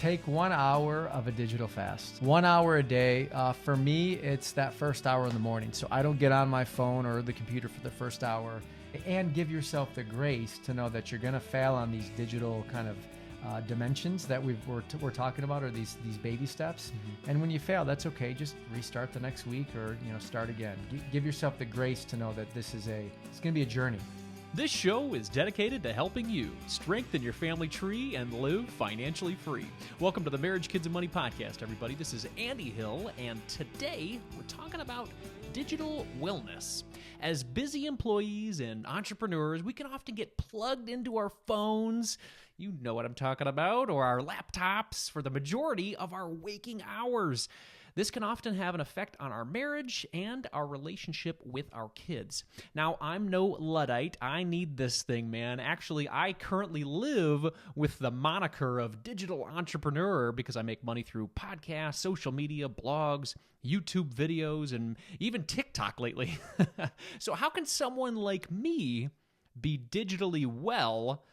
Take 1 hour of a digital fast. 1 hour a day. For me, it's that first hour in the morning. So I don't get on my phone or the computer for the first hour. And give yourself the grace to know that you're going to fail on these digital kind of dimensions that we're talking about, or these baby steps. Mm-hmm. And when you fail, that's okay. Just restart the next week, or start again. Give yourself the grace to know that it's going to be a journey. This show is dedicated to helping you strengthen your family tree and live financially free. Welcome to the Marriage, Kids, and Money podcast, everybody. This is Andy Hill, and today we're talking about digital wellness. As busy employees and entrepreneurs, we can often get plugged into our phones, you know what I'm talking about, or our laptops for the majority of our waking hours. This can often have an effect on our marriage and our relationship with our kids. Now, I'm no Luddite. I need this thing, man. Actually, I currently live with the moniker of digital entrepreneur because I make money through podcasts, social media, blogs, YouTube videos, and even TikTok lately. So how can someone like me be digitally well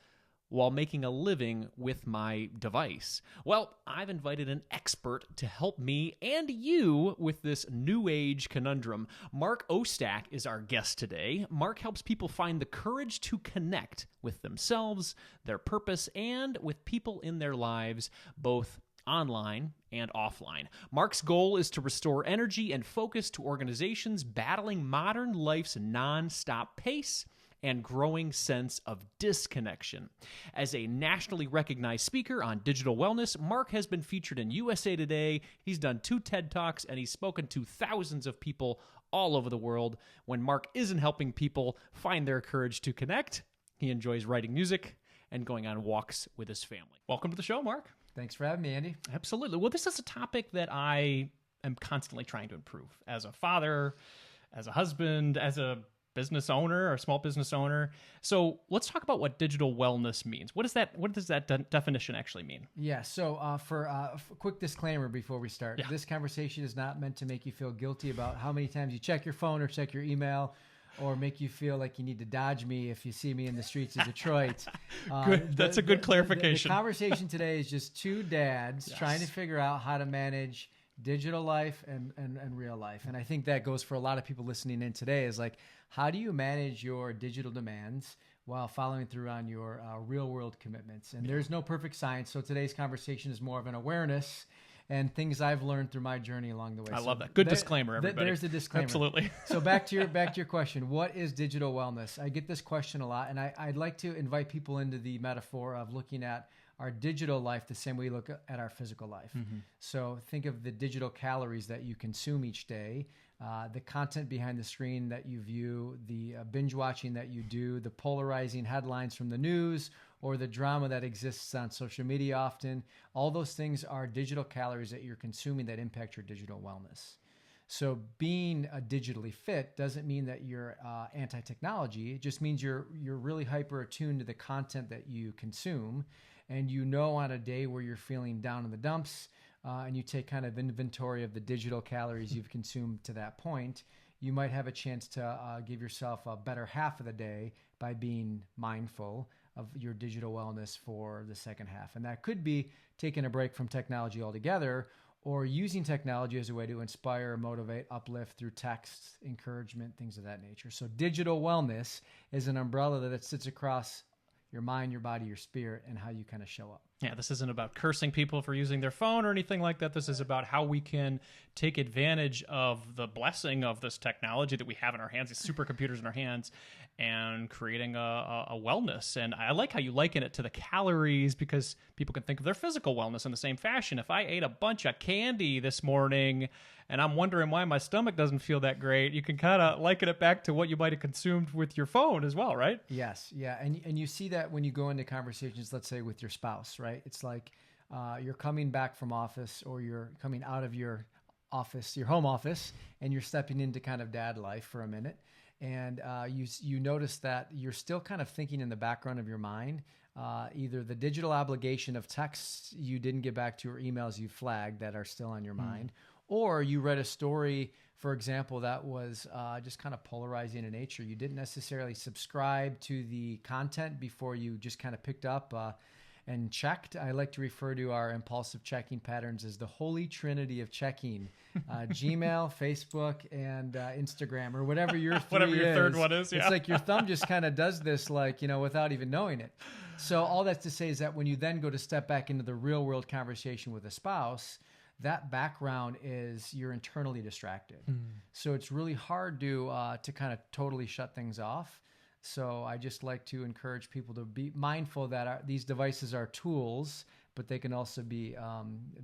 while making a living with my device? Well, I've invited an expert to help me and you with this new age conundrum. Mark Ostach is our guest today. Mark helps people find the courage to connect with themselves, their purpose, and with people in their lives, both online and offline. Mark's goal is to restore energy and focus to organizations battling modern life's nonstop pace and growing sense of disconnection. As a nationally recognized speaker on digital wellness, Mark has been featured in USA Today. He's done 2 TED Talks, and he's spoken to thousands of people all over the world. When Mark isn't helping people find their courage to connect, he enjoys writing music and going on walks with his family. Welcome to the show, Mark. Thanks for having me, Andy. Absolutely. Well, this is a topic that I am constantly trying to improve as a father, as a husband, as a business owner or small business owner. So let's talk about what digital wellness means. What does that definition actually mean? Yeah. So for a quick disclaimer before we start, This conversation is not meant to make you feel guilty about how many times you check your phone or check your email, or make you feel like you need to dodge me if you see me in the streets of Detroit. Good. That's a good clarification. The conversation today is just 2 dads trying to figure out how to manage digital life and real life. And I think that goes for a lot of people listening in today, is like, how do you manage your digital demands while following through on your real world commitments? And there's no perfect science. So today's conversation is more of an awareness and things I've learned through my journey along the way. I love that. Good disclaimer, everybody. There's the disclaimer. Absolutely. So back to your question. What is digital wellness? I get this question a lot, and I'd like to invite people into the metaphor of looking at our digital life the same way we look at our physical life. Mm-hmm. So think of the digital calories that you consume each day, the content behind the screen that you view, the binge watching that you do, the polarizing headlines from the news, or the drama that exists on social media often. All those things are digital calories that you're consuming that impact your digital wellness. So being digitally fit doesn't mean that you're anti-technology. It just means you're really hyper attuned to the content that you consume. And on a day where you're feeling down in the dumps, and you take kind of inventory of the digital calories you've consumed to that point, you might have a chance to give yourself a better half of the day by being mindful of your digital wellness for the second half. And that could be taking a break from technology altogether, or using technology as a way to inspire, motivate, uplift through text, encouragement, things of that nature. So digital wellness is an umbrella that sits across your mind, your body, your spirit, and how you kind of show up. Yeah, this isn't about cursing people for using their phone or anything like that. This is about how we can take advantage of the blessing of this technology that we have in our hands, these supercomputers in our hands, and creating a wellness. And I like how you liken it to the calories, because people can think of their physical wellness in the same fashion. If I ate a bunch of candy this morning and I'm wondering why my stomach doesn't feel that great, you can kind of liken it back to what you might have consumed with your phone as well, right? Yes, yeah. And you see that when you go into conversations, let's say with your spouse, right? It's like you're coming back from office, or you're coming out of your office, your home office, and you're stepping into kind of dad life for a minute. And you notice that you're still kind of thinking in the background of your mind, either the digital obligation of texts you didn't get back to, or emails you flagged that are still on your mind, or you read a story, for example, that was just kind of polarizing in nature. You didn't necessarily subscribe to the content before you just kind of picked up and checked. I like to refer to our impulsive checking patterns as the holy trinity of checking: Gmail, Facebook, and Instagram, or whatever your third one is. Yeah. It's like your thumb just kind of does this, like, without even knowing it. So all that's to say is that when you then go to step back into the real world conversation with a spouse, that background is you're internally distracted. So it's really hard to kind of totally shut things off. So I just like to encourage people to be mindful that these devices are tools, but they can also be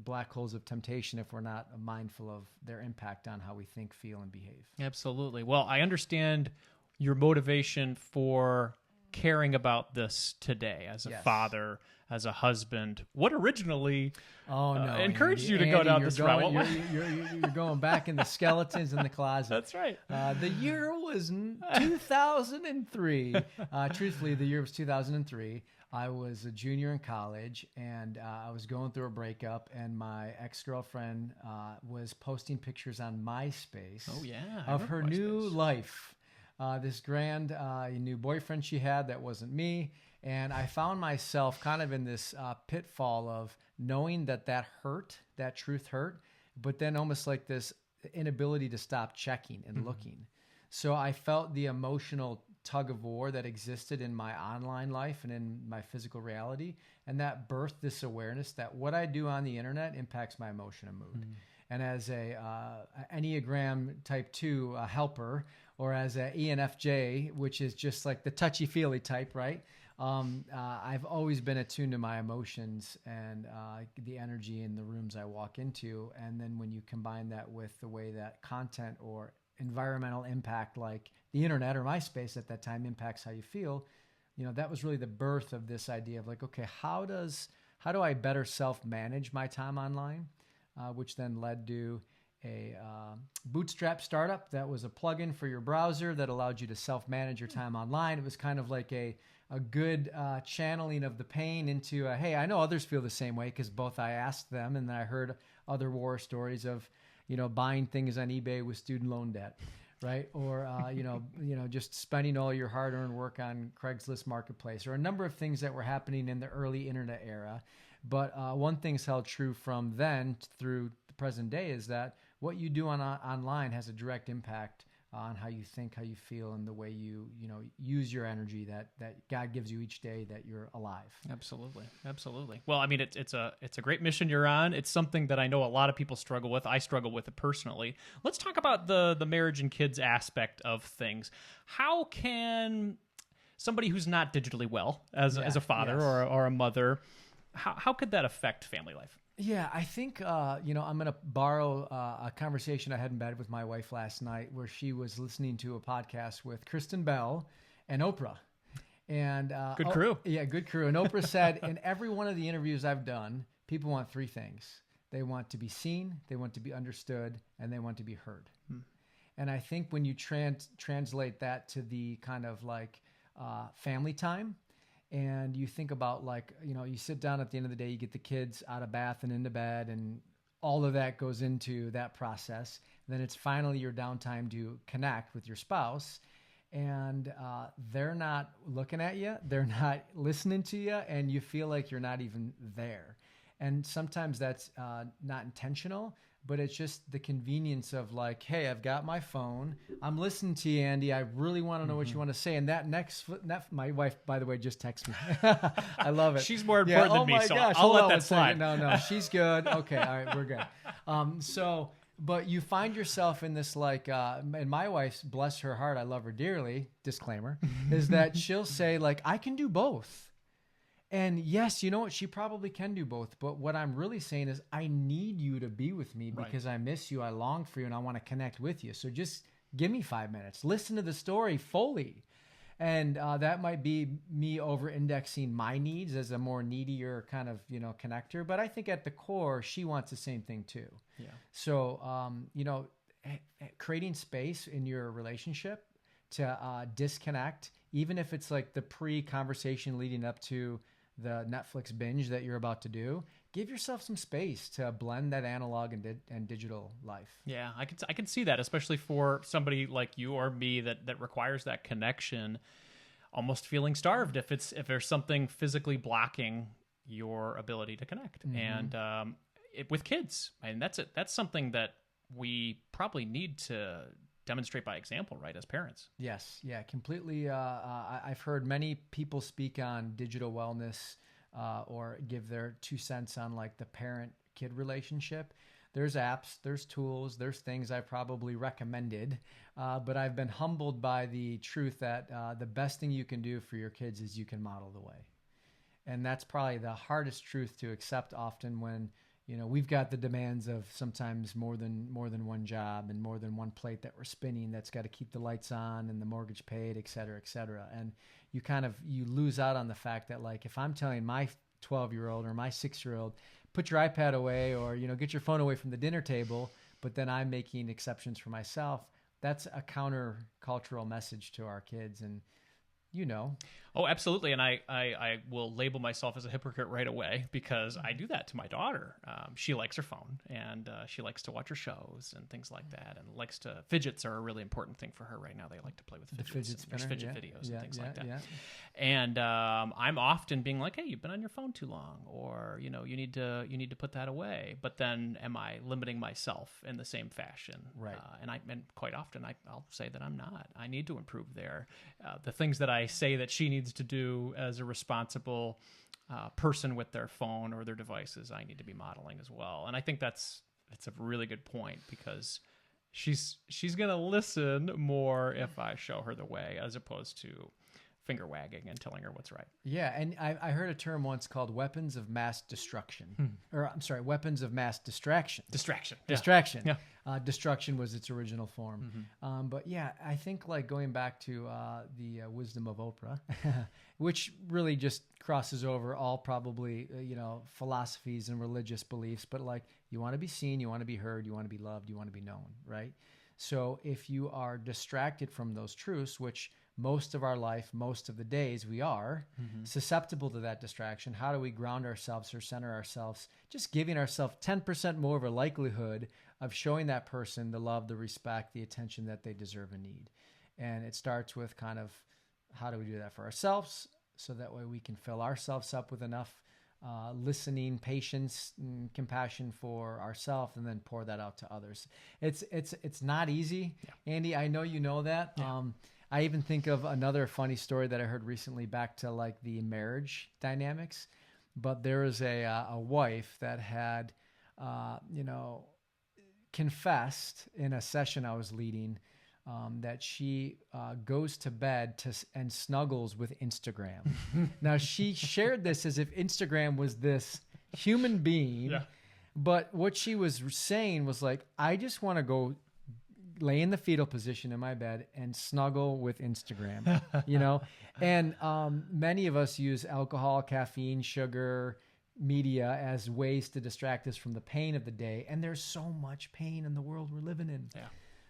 black holes of temptation if we're not mindful of their impact on how we think, feel, and behave. Absolutely. Well, I understand your motivation for caring about this today as a father, as a husband. What originally encouraged you to go down this route? You're going back in the skeletons in the closet. That's right. The year was 2003. Truthfully, the year was 2003. I was a junior in college, and I was going through a breakup, and my ex-girlfriend was posting pictures on MySpace of her new life. This grand new boyfriend she had that wasn't me. And I found myself kind of in this pitfall of knowing that hurt, that truth hurt, but then almost like this inability to stop checking and looking. So I felt the emotional tug of war that existed in my online life and in my physical reality. And that birthed this awareness that what I do on the internet impacts my emotion and mood. And as a Enneagram type 2 helper, or as a ENFJ, which is just like the touchy-feely type, right? I've always been attuned to my emotions and the energy in the rooms I walk into. And then when you combine that with the way that content or environmental impact, like the internet or MySpace at that time, impacts how you feel, that was really the birth of this idea of like, okay, how do I better self-manage my time online? Which then led to a bootstrap startup that was a plugin for your browser that allowed you to self-manage your time online. It was kind of like a good channeling of the pain into, hey, I know others feel the same way, because both I asked them and then I heard other war stories of, buying things on eBay with student loan debt, right? Or, just spending all your hard-earned work on Craigslist Marketplace, or a number of things that were happening in the early internet era. But one thing's held true from then through the present day is that what you do online has a direct impact on how you think, how you feel, and the way you use your energy that God gives you each day that you're alive. Absolutely. Well, I mean, it's a great mission you're on. It's something that I know a lot of people struggle with. I struggle with it personally. Let's talk about the marriage and kids aspect of things. How can somebody who's not digitally well as a father or a mother, how could that affect family life? Yeah, I think, I'm going to borrow a conversation I had in bed with my wife last night where she was listening to a podcast with Kristen Bell and Oprah. And good crew. Good crew. And Oprah said, in every one of the interviews I've done, people want three things. They want to be seen, they want to be understood, and they want to be heard. And I think when you translate that to the kind of like family time, and you think about like, you sit down at the end of the day, you get the kids out of bath and into bed, and all of that goes into that process. And then it's finally your downtime to connect with your spouse, and they're not looking at you, they're not listening to you, and you feel like you're not even there. And sometimes that's not intentional, but it's just the convenience of like, hey, I've got my phone. I'm listening to you, Andy. I really want to know what you want to say. And that my wife, by the way, just texted me. I love it. She's more important than me, so gosh, I'll let that slide. No, she's good. Okay, all right, we're good. But you find yourself in this like, and my wife's, bless her heart, I love her dearly, disclaimer, is that she'll say like, I can do both. And yes, you know what? She probably can do both. But what I'm really saying is I need you to be with me because I miss you. I long for you and I want to connect with you. So just give me 5 minutes. Listen to the story fully. And that might be me over-indexing my needs as a more needier kind of, connector. But I think at the core, she wants the same thing too. Yeah. So, creating space in your relationship to disconnect, even if it's like the pre-conversation leading up to the Netflix binge that you're about to do, give yourself some space to blend that analog and digital life. Yeah, I can see that, especially for somebody like you or me that requires that connection, almost feeling starved if there's something physically blocking your ability to connect. And with kids, and that's something that we probably need to demonstrate by example, right, as parents. Yes, yeah, completely. I've heard many people speak on digital wellness or give their 2 cents on like the parent-kid relationship. There's apps, there's tools, there's things I probably recommended, but I've been humbled by the truth that the best thing you can do for your kids is you can model the way. And that's probably the hardest truth to accept often when, you know, we've got the demands of sometimes more than one job and more than one plate that we're spinning that's got to keep the lights on and the mortgage paid, et cetera, et cetera. And you lose out on the fact that, like, if I'm telling my 12-year-old or my 6-year-old, put your iPad away or, you know, get your phone away from the dinner table, but then I'm making exceptions for myself, that's a counter-cultural message to our kids. And, you know. Oh, absolutely. And I will label myself as a hypocrite right away because I do that to my daughter. She likes her phone and she likes to watch her shows and things like that. And fidgets are a really important thing for her right now. They like to play with fidgets. There's fidget videos and things like that. Yeah. And I'm often being like, hey, you've been on your phone too long, or, you know, you need to put that away. But then am I limiting myself in the same fashion? Right. And quite often I'll say that I'm not. I need to improve there. The things that I say that she needs to do as a responsible person with their phone or their devices, I need to be modeling as well. And I think that's a really good point because she's going to listen more if I show her the way as opposed to finger wagging and telling her what's right. Yeah, and I heard a term once called weapons of mass destruction. Or, I'm sorry, weapons of mass distraction. Distraction. Yeah. Destruction was its original form. But yeah, I think like going back to the wisdom of Oprah, which really just crosses over all probably, philosophies and religious beliefs. But like, you want to be seen, you want to be heard, you want to be loved, you want to be known, right? So if you are distracted from those truths, which most of our life, most of the days we are susceptible to that distraction, how do we ground ourselves or center ourselves? Just giving ourselves 10% more of a likelihood of showing that person the love, the respect, the attention that they deserve and need. And it starts with kind of how do we do that for ourselves so that way we can fill ourselves up with enough listening, patience, and compassion for ourselves, and then pour that out to others. It's not easy, Andy. I know you know that. Yeah. I even think of another funny story that I heard recently back to like the marriage dynamics. But there was a wife that had, confessed in a session I was leading that she goes to bed and snuggles with Instagram. Now, she shared this as if Instagram was this human being. Yeah. But what she was saying was like, I just want to go lay in the fetal position in my bed and snuggle with Instagram, and many of us use alcohol, caffeine, sugar, media as ways to distract us from the pain of the day. And there's so much pain in the world we're living in. Yeah.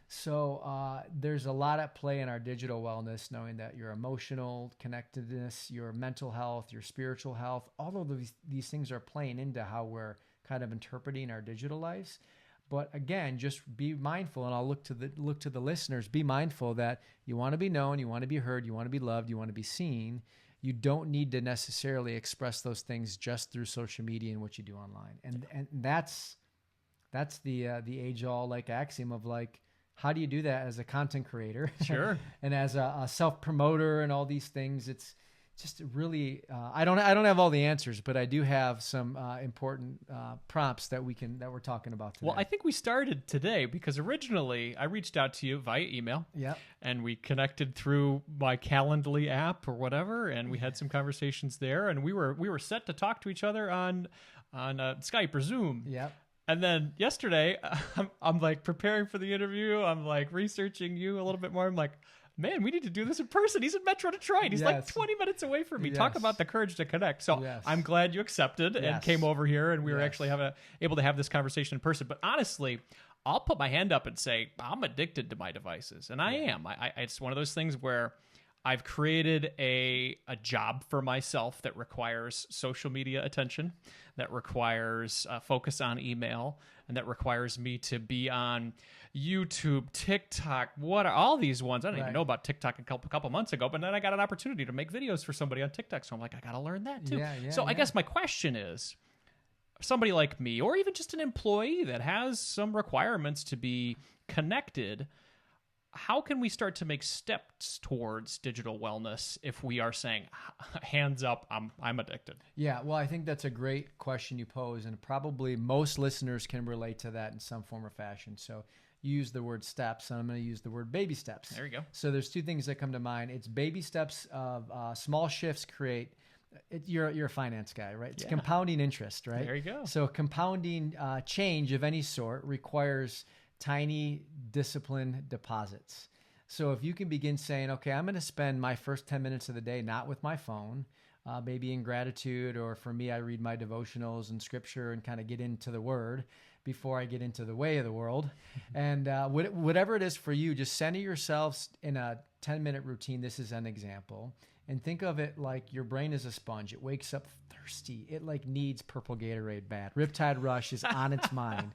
So there's a lot at play in our digital wellness, knowing that your emotional connectedness, your mental health, your spiritual health, all of these things are playing into how we're kind of interpreting our digital lives. But again, just be mindful, and I'll look to the listeners. Be mindful that you want to be known, you want to be heard, you want to be loved, you want to be seen. You don't need to necessarily express those things just through social media and what you do online. And that's the age-old like axiom of like, how do you do that as a content creator? Sure. And as a self-promoter and all these things, it's just really, I don't have all the answers, but I do have some important prompts that we're talking about today. Well, I think we started today because originally I reached out to you via email. Yep. And we connected through my Calendly app or whatever, and we had some conversations there, and we were set to talk to each other on Skype or Zoom. Yep. And then yesterday, I'm like preparing for the interview. I'm like researching you a little bit more. I'm like, man, we need to do this in person. He's in Metro Detroit. He's like 20 minutes away from me. Yes. Talk about the courage to connect. So I'm glad you accepted and came over here, and we were actually able to have this conversation in person. But honestly, I'll put my hand up and say I'm addicted to my devices, and I am. It's one of those things where I've created a job for myself that requires social media attention, that requires focus on email, and that requires me to be on YouTube, TikTok, what are all these ones? I didn't even know about TikTok a couple months ago, but then I got an opportunity to make videos for somebody on TikTok. So I'm like, I got to learn that too. I guess my question is, somebody like me, or even just an employee that has some requirements to be connected, how can we start to make steps towards digital wellness if we are saying, hands up, I'm addicted? Yeah, well, I think that's a great question you pose, and probably most listeners can relate to that in some form or fashion. So you use the word steps, and I'm going to use the word baby steps. There you go. So there's two things that come to mind. It's baby steps of small shifts create. You're a finance guy, right? It's compounding interest, right? There you go. So compounding change of any sort requires tiny discipline deposits. So if you can begin saying, okay, I'm going to spend my first 10 minutes of the day not with my phone, maybe in gratitude, or for me, I read my devotionals and scripture and kind of get into the word before I get into the way of the world. And whatever it is for you, just center yourselves in a 10-minute routine. This is an example. And think of it like your brain is a sponge. It wakes up thirsty. It like needs purple Gatorade bad. Riptide Rush is on its mind.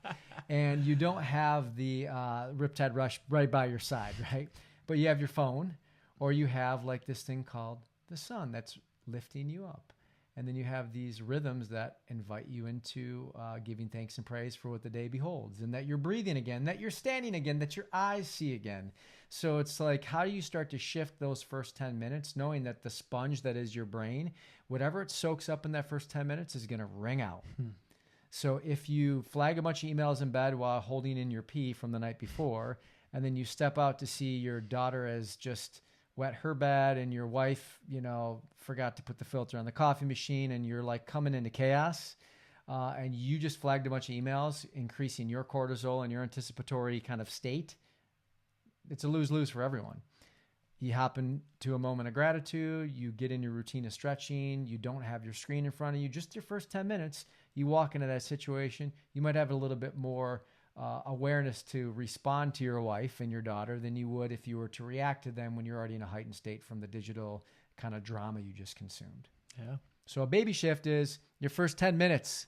And you don't have the Riptide Rush right by your side, right? But you have your phone, or you have like this thing called the sun that's lifting you up. And then you have these rhythms that invite you into giving thanks and praise for what the day beholds, and that you're breathing again, that you're standing again, that your eyes see again. So it's like, how do you start to shift those first 10 minutes, knowing that the sponge that is your brain, whatever it soaks up in that first 10 minutes is going to ring out. So if you flag a bunch of emails in bed while holding in your pee from the night before, and then you step out to see your daughter has just wet her bed, and your wife, forgot to put the filter on the coffee machine, and you're like coming into chaos, and you just flagged a bunch of emails, increasing your cortisol and your anticipatory kind of state, it's a lose-lose for everyone. You hop into a moment of gratitude, you get in your routine of stretching, you don't have your screen in front of you, just your first 10 minutes, you walk into that situation, you might have a little bit more awareness to respond to your wife and your daughter than you would if you were to react to them when you're already in a heightened state from the digital kind of drama you just consumed. Yeah. So a baby shift is your first 10 minutes.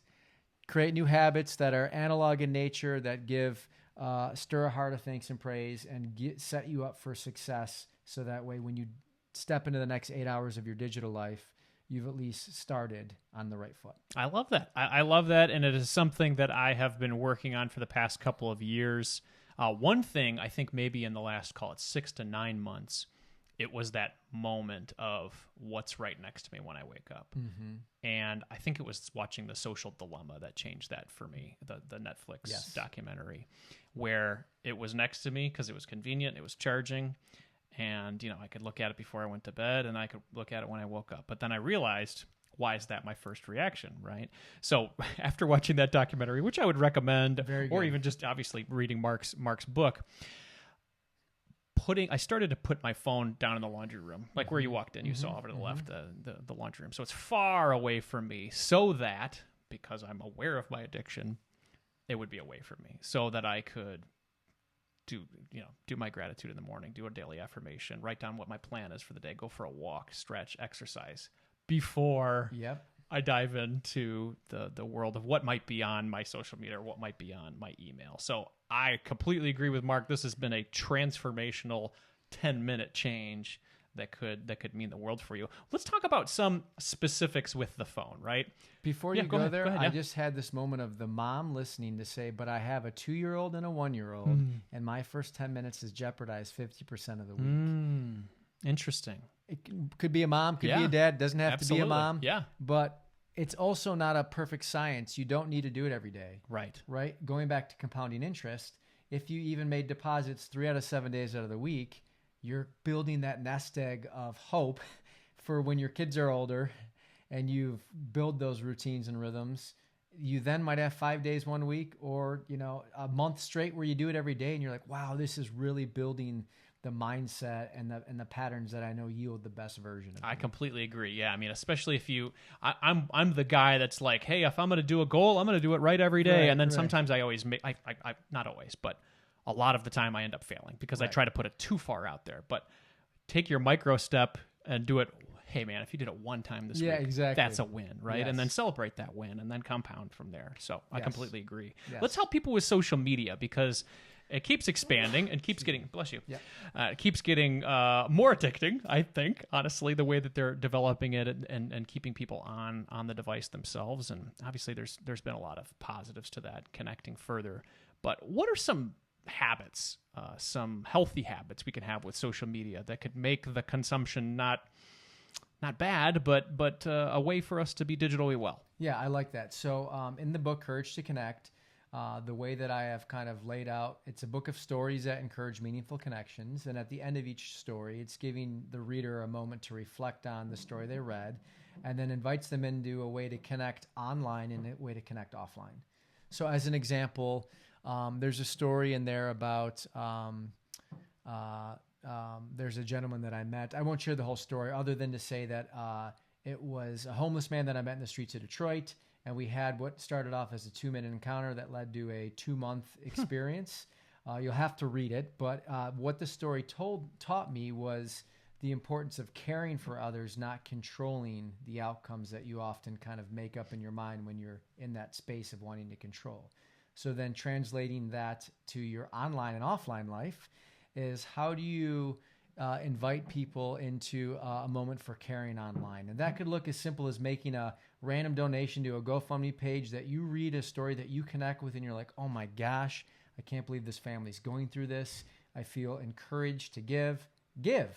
Create new habits that are analog in nature, that stir a heart of thanks and praise, and set you up for success. So that way, when you step into the next 8 hours of your digital life, you've at least started on the right foot. I love that. I love that, and it is something that I have been working on for the past couple of years. One thing, I think maybe in the last, call it 6 to 9 months, it was that moment of what's right next to me when I wake up. Mm-hmm. And I think it was watching The Social Dilemma that changed that for me, the Netflix documentary, where it was next to me because it was convenient, it was charging, and I could look at it before I went to bed, and I could look at it when I woke up. But then I realized, why is that my first reaction, right? So after watching that documentary, which I would recommend, or even just obviously reading Mark's book, I started to put my phone down in the laundry room, like where you walked in, you saw over to the left, the laundry room. So it's far away from me, so that, because I'm aware of my addiction, it would be away from me, so that I could do my gratitude in the morning, do a daily affirmation, write down what my plan is for the day, go for a walk, stretch, exercise before I dive into the world of what might be on my social media or what might be on my email. So I completely agree with Mark. This has been a transformational 10-minute change that could mean the world for you. Let's talk about some specifics with the phone, right? Before you go there, I just had this moment of the mom listening to say, but I have a 2-year-old and a 1-year-old, and my first 10 minutes is jeopardized 50% of the week. Interesting. It could be a mom, could be a dad, doesn't have to be a mom. Yeah. But it's also not a perfect science. You don't need to do it every day. Right. Going back to compounding interest, if you even made deposits 3 out of 7 days out of the week, you're building that nest egg of hope for when your kids are older and you've built those routines and rhythms. You then might have 5 days 1 week, or a month straight where you do it every day, and you're like, wow, this is really building the mindset and the patterns that I know yield the best version of me. I completely agree. Yeah, I mean, especially if I'm the guy that's like, hey, if I'm going to do a goal, I'm going to do it right every day. And then sometimes I always make, I not always, but a lot of the time I end up failing because I try to put it too far out there. But take your micro step and do it. Hey man, if you did it one time this week, exactly. that's a win, right? Yes. And then celebrate that win and then compound from there. So I completely agree. Yes. Let's help people with social media because it keeps expanding and keeps getting, bless you, it keeps getting more addicting, I think, honestly, the way that they're developing it and keeping people on the device themselves. And obviously there's been a lot of positives to that, connecting further. But what are some habits, some healthy habits we can have with social media that could make the consumption not bad, but a way for us to be digitally well? Yeah, I like that. So in the book, Courage to Connect, the way that I have kind of laid out, it's a book of stories that encourage meaningful connections. And at the end of each story, it's giving the reader a moment to reflect on the story they read and then invites them into a way to connect online and a way to connect offline. So as an example, there's a story in there about there's a gentleman that I met. I won't share the whole story other than to say that it was a homeless man that I met in the streets of Detroit. And we had what started off as a 2-minute encounter that led to a 2-month experience. You'll have to read it. But what the story taught me was the importance of caring for others, not controlling the outcomes that you often kind of make up in your mind when you're in that space of wanting to control. So then translating that to your online and offline life is how do you invite people into a moment for caring online? And that could look as simple as making a random donation to a GoFundMe page that you read a story that you connect with and you're like, oh my gosh, I can't believe this family's going through this. I feel encouraged to give. Give.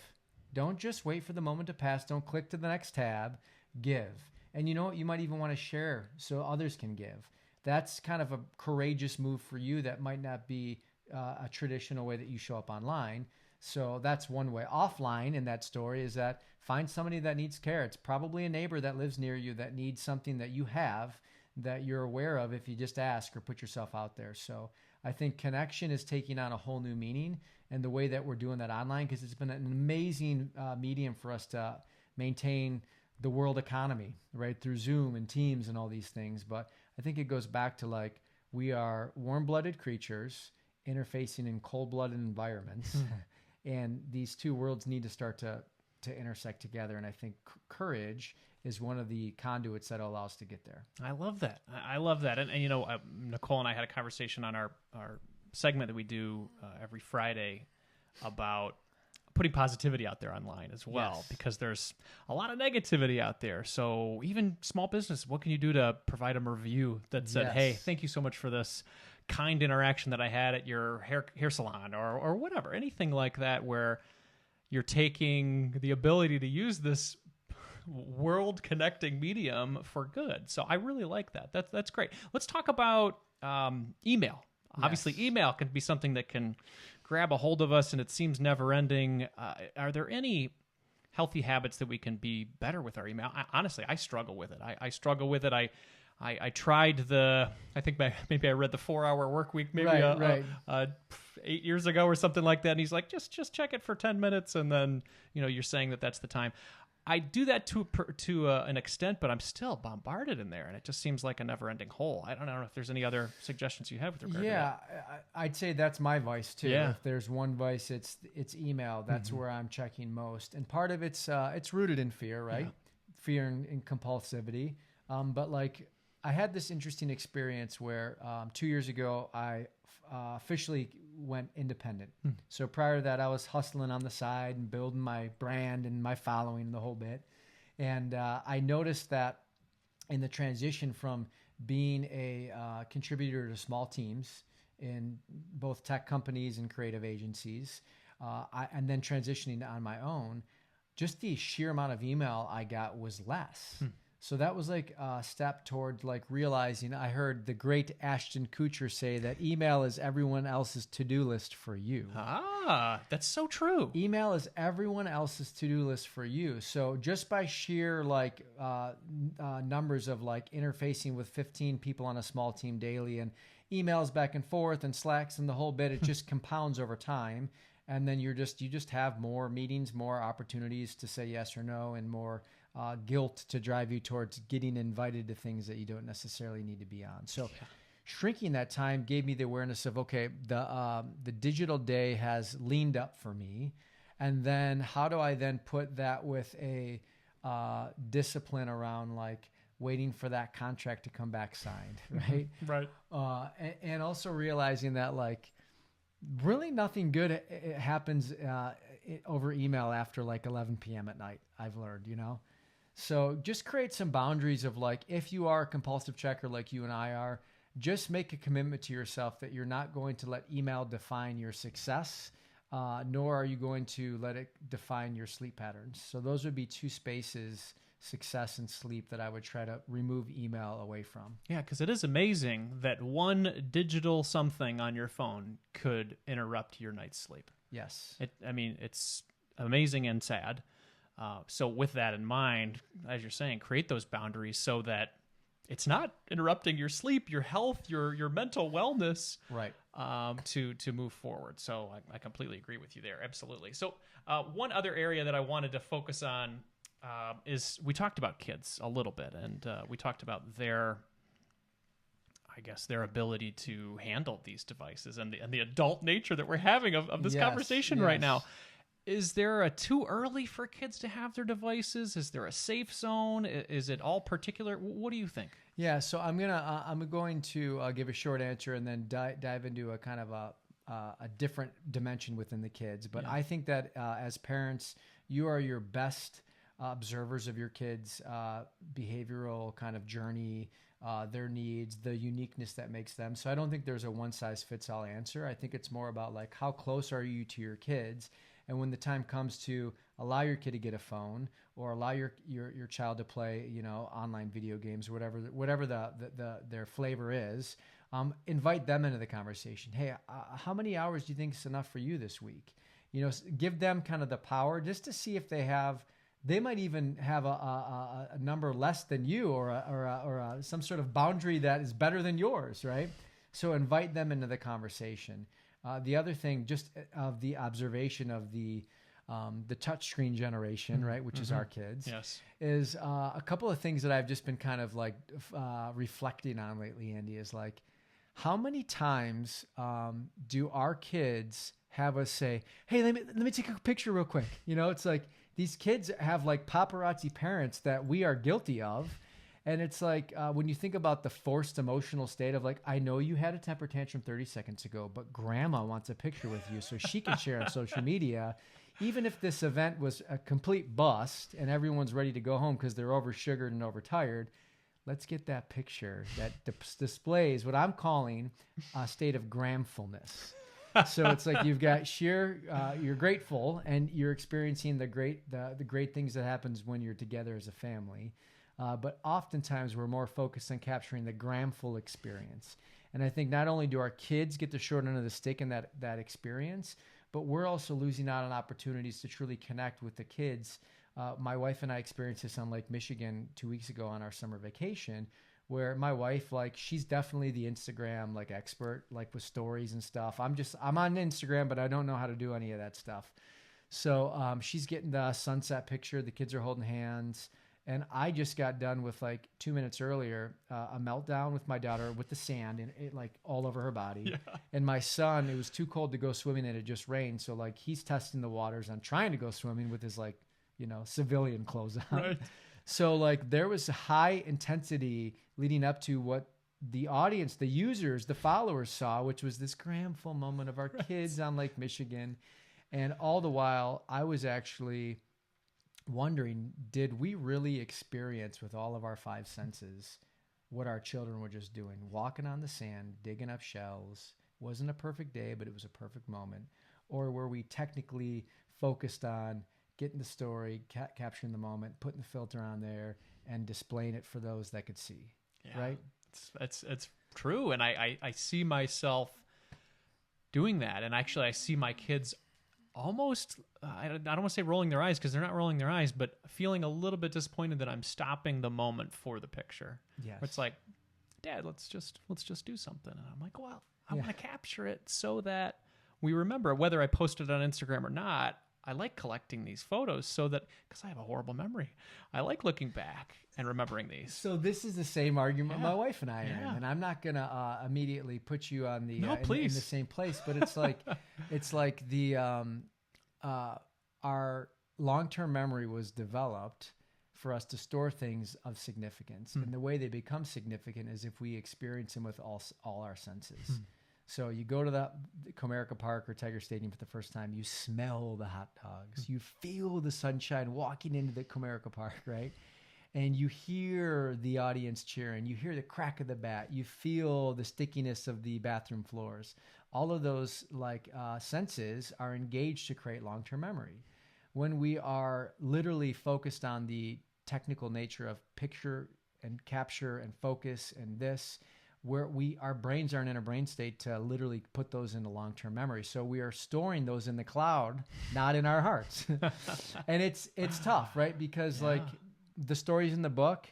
Don't just wait for the moment to pass. Don't click to the next tab. Give. And you know what? You might even want to share so others can give. That's kind of a courageous move for you that might not be a traditional way that you show up online. So that's one way. Offline in that story is that find somebody that needs care. It's probably a neighbor that lives near you that needs something that you have that you're aware of if you just ask or put yourself out there. So I think connection is taking on a whole new meaning, and the way that we're doing that online, because it's been an amazing medium for us to maintain the world economy, right, through Zoom and Teams and all these things. But I think it goes back to like we are warm-blooded creatures interfacing in cold-blooded environments. And these two worlds need to start to intersect together. And I think courage is one of the conduits that allow us to get there. I love that. I love that. And you know, Nicole and I had a conversation on our segment that we do every Friday about putting positivity out there online as well, because there's a lot of negativity out there. So even small business, what can you do to provide them a review that said, hey, thank you so much for this kind interaction that I had at your hair salon or whatever, anything like that, where you're taking the ability to use this world connecting medium for good. So I really like that. That's great. Let's talk about email. Obviously, email can be something that can grab a hold of us, and it seems never ending. Are there any healthy habits that we can be better with our email? Honestly, I struggle with it. I struggle with it. I tried I think maybe I read the 4-hour work week maybe 8 years ago or something like that. And he's like, just check it for 10 minutes. And then, you're saying that that's the time. I do that to an extent, but I'm still bombarded in there. And it just seems like a never ending hole. I don't know if there's any other suggestions you have with regard to that. I'd say that's my vice too. Yeah. If there's one vice, it's email. That's where I'm checking most. And part of it's rooted in fear, right? Yeah. Fear and compulsivity. But like, I had this interesting experience where 2 years ago, I officially went independent. So prior to that, I was hustling on the side and building my brand and my following, the whole bit. And I noticed that in the transition from being a contributor to small teams in both tech companies and creative agencies, and then transitioning on my own, just the sheer amount of email I got was less. So that was like a step toward like realizing. I heard the great Ashton Kutcher say that email is everyone else's to-do list for you. That's so true. Email is everyone else's to-do list for you. So just by sheer like numbers of like interfacing with 15 people on a small team daily and emails back and forth and Slacks and the whole bit, it just compounds over time. And then you just have more meetings, more opportunities to say yes or no, and more guilt to drive you towards getting invited to things that you don't necessarily need to be on. So shrinking that time gave me the awareness of, okay, the digital day has leaned up for me. And then how do I then put that with a discipline around like waiting for that contract to come back signed, right? Right. And also realizing that like really nothing good happens over email after like 11 p.m. at night, I've learned, So just create some boundaries of like, if you are a compulsive checker like you and I are, just make a commitment to yourself that you're not going to let email define your success, nor are you going to let it define your sleep patterns. So those would be two spaces, success and sleep, that I would try to remove email away from. Yeah, because it is amazing that one digital something on your phone could interrupt your night's sleep. Yes. It's amazing and sad. So with that in mind, as you're saying, create those boundaries so that it's not interrupting your sleep, your health, your mental wellness, right? To move forward. So I completely agree with you there. Absolutely. So one other area that I wanted to focus on is we talked about kids a little bit, and we talked about their ability to handle these devices and the adult nature that we're having of this conversation right now. Is there a too early for kids to have their devices? Is there a safe zone? Is it all particular? What do you think? Yeah, so I'm going to give a short answer and then dive into a kind of a different dimension within the kids. But I think that as parents, you are your best observers of your kids' behavioral kind of journey, their needs, the uniqueness that makes them. So I don't think there's a one-size-fits-all answer. I think it's more about like, how close are you to your kids? And when the time comes to allow your kid to get a phone or allow your child to play, online video games or whatever their flavor is, invite them into the conversation. Hey, how many hours do you think is enough for you this week? Give them kind of the power just to see if they might even have a number less than you or some sort of boundary that is better than yours, right? So invite them into the conversation. The other thing, just of the observation of the touchscreen generation, right, which is our kids, is a couple of things that I've just been kind of like reflecting on lately, Andy, is like, how many times do our kids have us say, hey, let me take a picture real quick? It's like these kids have like paparazzi parents that we are guilty of. And it's like, when you think about the forced emotional state of like, I know you had a temper tantrum 30 seconds ago, but grandma wants a picture with you so she can share on social media. Even if this event was a complete bust and everyone's ready to go home because they're over-sugared and overtired, let's get that picture that displays what I'm calling a state of gramfulness. So it's like you've got sheer, you're grateful and you're experiencing the great things that happens when you're together as a family. But oftentimes we're more focused on capturing the gramful experience. And I think not only do our kids get the short end of the stick in that experience, but we're also losing out on opportunities to truly connect with the kids. My wife and I experienced this on Lake Michigan 2 weeks ago on our summer vacation, where my wife, like, she's definitely the Instagram like expert, like with stories and stuff. I'm on Instagram, but I don't know how to do any of that stuff. So she's getting the sunset picture. The kids are holding hands. And I just got done with like 2 minutes earlier, a meltdown with my daughter with the sand and it like all over her body. Yeah. And my son, it was too cold to go swimming and it just rained. So like he's testing the waters on trying to go swimming with his like, civilian clothes on. Right. So like there was high intensity leading up to what the audience, the users, the followers saw, which was this gramful moment of our kids on Lake Michigan. And all the while I was actually wondering, did we really experience with all of our five senses what our children were just doing? Walking on the sand, digging up shells. Wasn't a perfect day, but it was a perfect moment. Or were we technically focused on getting the story, capturing the moment, putting the filter on there, and displaying it for those that could see? Yeah, right? It's true. And I see myself doing that. And actually, I see my kids almost, I don't want to say rolling their eyes because they're not rolling their eyes, but feeling a little bit disappointed that I'm stopping the moment for the picture. Yes. It's like, Dad, let's just do something. And I'm like, well, I want to capture it so that we remember, whether I post it on Instagram or not. I like collecting these photos so that, because I have a horrible memory, I like looking back and remembering these. So this is the same argument my wife and I are in, and I'm not going to immediately put you on the in the same place, but it's like it's like the our long-term memory was developed for us to store things of significance. And the way they become significant is if we experience them with all our senses. So you go to the Comerica Park or Tiger Stadium for the first time, you smell the hot dogs, you feel the sunshine walking into the Comerica Park, right? And you hear the audience cheering, you hear the crack of the bat, you feel the stickiness of the bathroom floors. All of those senses are engaged to create long-term memory. When we are literally focused on the technical nature of picture and capture and focus and this, where our brains aren't in a brain state to literally put those into long-term memory. So we are storing those in the cloud, not in our hearts. And it's tough, right? Because the stories in the book,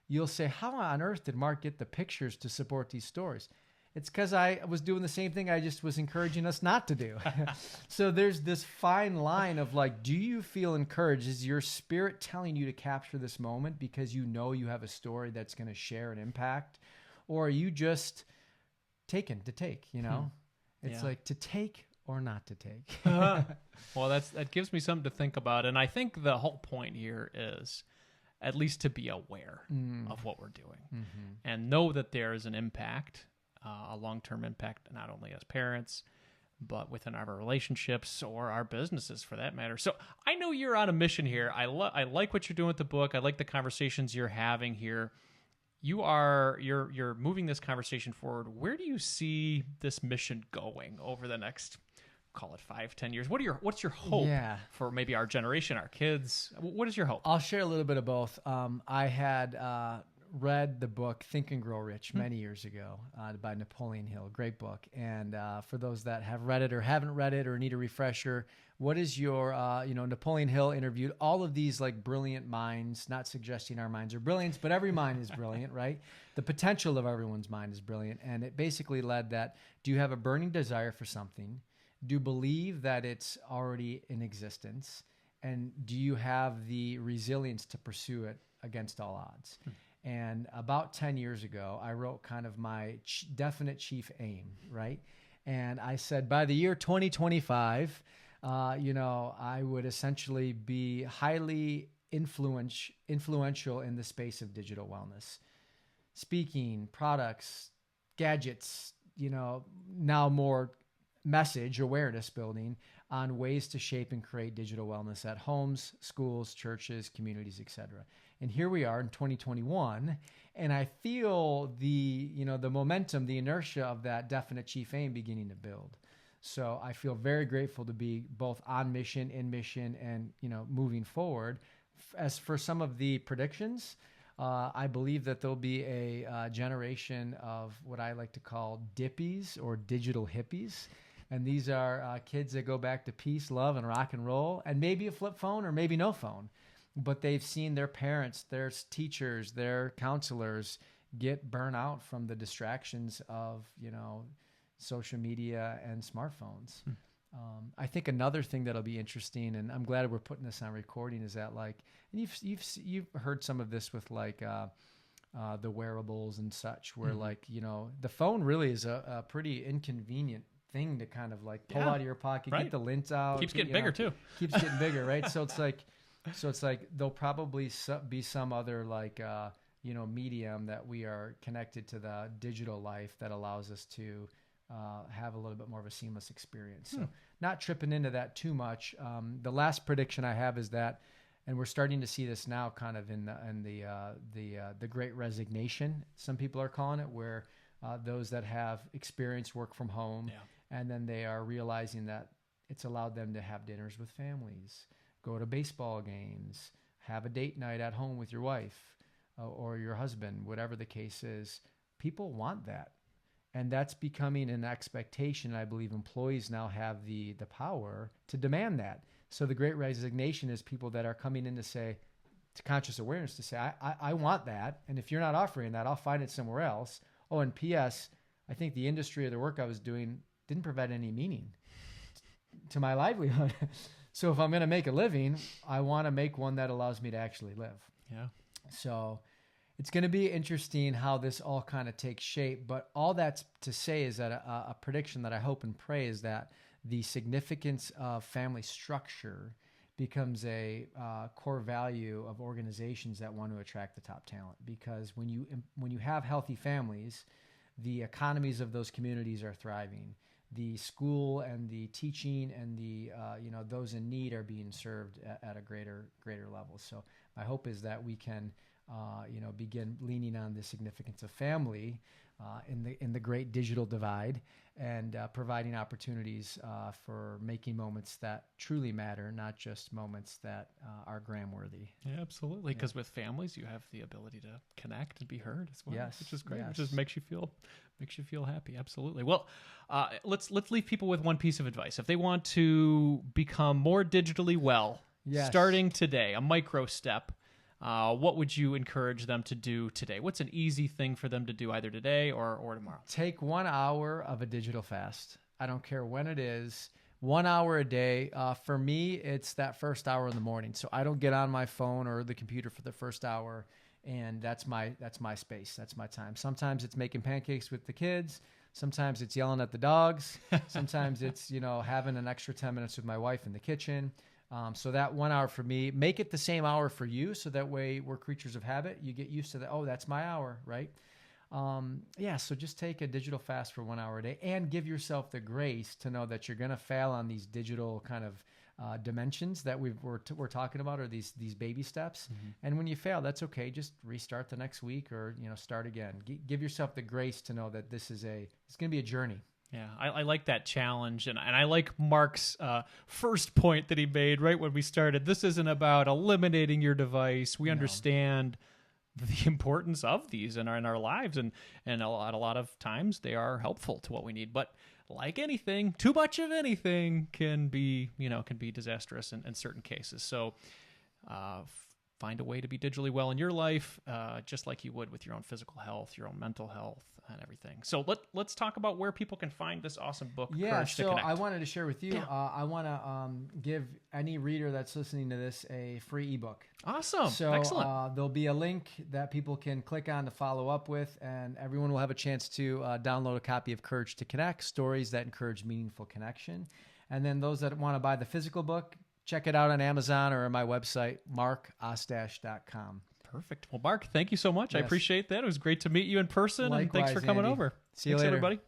you'll say, how on earth did Mark get the pictures to support these stories? It's because I was doing the same thing I just was encouraging us not to do. So there's this fine line of do you feel encouraged? Is your spirit telling you to capture this moment because you know you have a story that's going to share an impact? Or are you just taken to take, It's to take or not to take. Well, that gives me something to think about. And I think the whole point here is at least to be aware of what we're doing and know that there is an impact, a long-term impact, not only as parents, but within our relationships or our businesses for that matter. So I know you're on a mission here. I like what you're doing with the book. I like the conversations you're having here. You're moving this conversation forward. Where do you see this mission going over the next, call it 5-10 years? What's your hope for maybe our generation, our kids? What is your hope? I'll share a little bit of both. I had read the book Think and Grow Rich many years ago by Napoleon Hill. Great book. And for those that have read it or haven't read it or need a refresher, what is your, Napoleon Hill interviewed all of these brilliant minds, not suggesting our minds are brilliant, but every mind is brilliant, right? The potential of everyone's mind is brilliant. And it basically led that, do you have a burning desire for something? Do you believe that it's already in existence? And do you have the resilience to pursue it against all odds? And about 10 years ago, I wrote kind of my definite chief aim, right? And I said, by the year 2025, I would essentially be highly influential in the space of digital wellness. Speaking, products, gadgets, now more message awareness building on ways to shape and create digital wellness at homes, schools, churches, communities, etc. And here we are in 2021, and I feel the momentum, the inertia of that definite chief aim beginning to build. So I feel very grateful to be both on mission, in mission, and moving forward. As for some of the predictions, I believe that there'll be a generation of what I like to call dippies or digital hippies. And these are kids that go back to peace, love, and rock and roll, and maybe a flip phone or maybe no phone. But they've seen their parents, their teachers, their counselors get burnt out from the distractions of, social media and smartphones. I think another thing that'll be interesting, and I'm glad we're putting this on recording, is that and you've heard some of this with the wearables and such, where the phone really is a pretty inconvenient thing to kind of pull out of your pocket, get the lint out. Keeps getting bigger too. Keeps getting bigger, right? So it's there'll probably be some other medium that we are connected to the digital life that allows us to have a little bit more of a seamless experience. So not tripping into that too much. The last prediction I have is that, and we're starting to see this now kind of in the Great Resignation, some people are calling it, where those that have experienced work from home, and then they are realizing that it's allowed them to have dinners with families, go to baseball games, have a date night at home with your wife or your husband, whatever the case is. People want that. And that's becoming an expectation. I believe employees now have the power to demand that. So the Great Resignation is people that are coming in to say, to conscious awareness, to say, I want that. And if you're not offering that, I'll find it somewhere else. Oh, and P.S., I think the industry or the work I was doing didn't provide any meaning to my livelihood. So if I'm going to make a living, I want to make one that allows me to actually live. Yeah. So it's going to be interesting how this all kind of takes shape. But all that's to say is that a prediction that I hope and pray is that the significance of family structure becomes a core value of organizations that want to attract the top talent. Because when you have healthy families, the economies of those communities are thriving. The school and the teaching and the those in need are being served at a greater level. So my hope is that we can begin leaning on the significance of family in the great digital divide, and providing opportunities for making moments that truly matter, not just moments that are gram-worthy. Yeah, absolutely. Because with families, you have the ability to connect and be heard as well, Yes, which is great. yes. Which just makes you feel happy. Absolutely. Well, let's leave people with one piece of advice. If they want to become more digitally well, Yes. starting today, a micro step, what would you encourage them to do today? What's an easy thing for them to do either today or tomorrow? Take 1 hour of a digital fast. I don't care when it is. 1 hour a day. For me, it's that first hour in the morning. So I don't get on my phone or the computer for the first hour, and that's my space. That's my time. Sometimes it's making pancakes with the kids. Sometimes it's yelling at the dogs. Sometimes it's having an extra 10 minutes with my wife in the kitchen. So that 1 hour for me, make it the same hour for you. So that way we're creatures of habit. You get used to that. Oh, that's my hour, right? So just take a digital fast for 1 hour a day, and give yourself the grace to know that you're going to fail on these digital kind of dimensions that we're talking about, or these baby steps. Mm-hmm. And when you fail, that's okay. Just restart the next week, or start again. Give yourself the grace to know that it's going to be a journey. Yeah, I like that challenge, and I like Mark's first point that he made right when we started. This isn't about eliminating your device. We understand the importance of these in our lives, and a lot of times they are helpful to what we need. But like anything, too much of anything can be disastrous in certain cases. So find a way to be digitally well in your life, just like you would with your own physical health, your own mental health, and everything. So let's talk about where people can find this awesome book, Courage to Connect. I wanted to share with you, I want to give any reader that's listening to this a free ebook. Awesome. So Excellent. There'll be a link that people can click on to follow up with, and everyone will have a chance to download a copy of Courage to Connect, Stories that Encourage Meaningful Connection. And then those that want to buy the physical book, check it out on Amazon or on my website, markostach.com. Perfect. Well, Mark, thank you so much. Yes. I appreciate that. It was great to meet you in person. Likewise, and thanks for coming Andy. over. See you later, everybody.